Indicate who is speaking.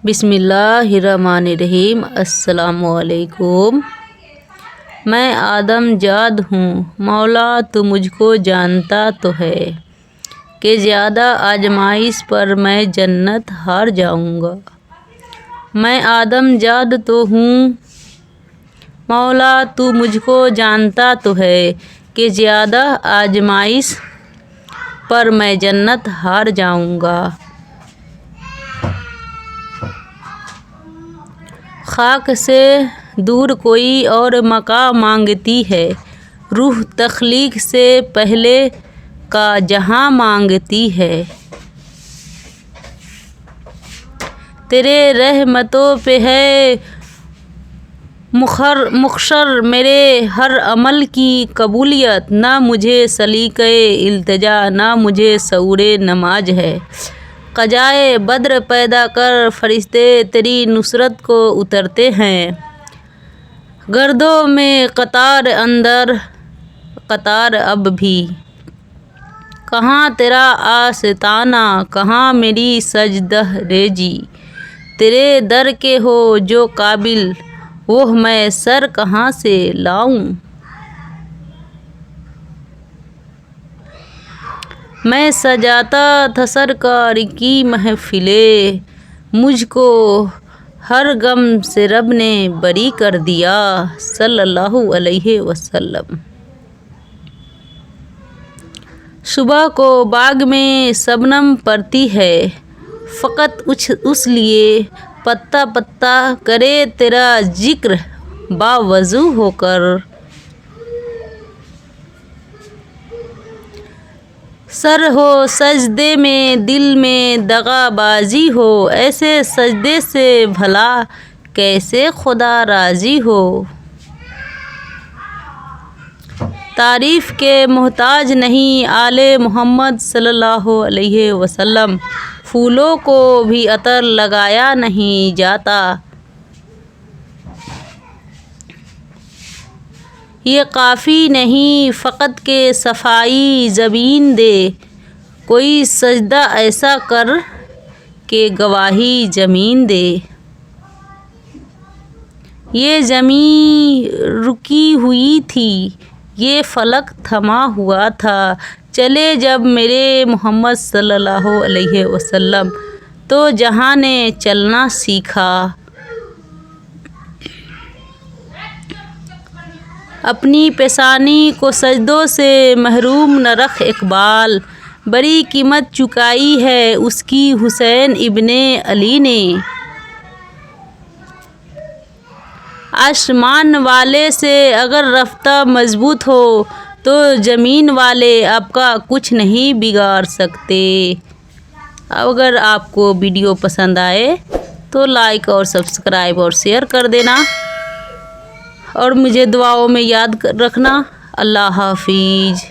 Speaker 1: بسم اللہ الرحمن الرحیم۔ السلام علیکم۔ میں آدم جاد ہوں مولا، تو مجھ کو جانتا تو ہے کہ زیادہ آزمائش پر میں جنت ہار جاؤں گا۔ میں آدم جاد تو ہوں مولا، تو مجھ کو جانتا تو ہے کہ زیادہ آزمائش پر میں جنت ہار جاؤں گا۔ خاک سے دور کوئی اور مقام مانگتی ہے، روح تخلیق سے پہلے کا جہاں مانگتی ہے۔ تیرے رحمتوں پہ ہے مختصر میرے ہر عمل کی قبولیت، نہ مجھے سلیقہ التجا نہ مجھے شعور نماز ہے۔ قضائے بدر پیدا کر فرشتے تیری نصرت کو اترتے ہیں، گردوں میں قطار اندر قطار اب بھی۔ کہاں تیرا آستانہ کہاں میری سجدہ ریزی، تیرے در کے ہو جو قابل وہ میں سر کہاں سے لاؤں۔ میں سجاتا تھا سرکار کی محفلیں، مجھ کو ہر غم سے رب نے بری کر دیا، صلی اللہ علیہ وسلم۔ صبح کو باغ میں شبنم پڑتی ہے، فقط اس لیے پتا پتا کرے تیرا ذکر باوضو ہو کر۔ سر ہو سجدے میں دل میں دغا بازی ہو، ایسے سجدے سے بھلا کیسے خدا راضی ہو۔ تعریف کے محتاج نہیں آل محمد صلی اللہ علیہ وسلم، پھولوں کو بھی عطر لگایا نہیں جاتا۔ یہ کافی نہیں فقط کہ صفائی زبین دے، کوئی سجدہ ایسا کر کہ گواہی زمین دے۔ یہ زمین رکی ہوئی تھی، یہ فلک تھما ہوا تھا، چلے جب میرے محمد صلی اللہ علیہ وسلم تو جہاں نے چلنا سیکھا۔ اپنی پیشانی کو سجدوں سے محروم نہ رکھ اقبال، بڑی قیمت چکائی ہے اس کی حسین ابن علی نے۔ آسمان والے سے اگر رابطہ مضبوط ہو تو زمین والے آپ کا کچھ نہیں بگاڑ سکتے۔ اگر آپ کو ویڈیو پسند آئے تو لائک اور سبسکرائب اور شیئر کر دینا، اور مجھے دعاؤں میں یاد رکھنا۔ اللہ حافظ۔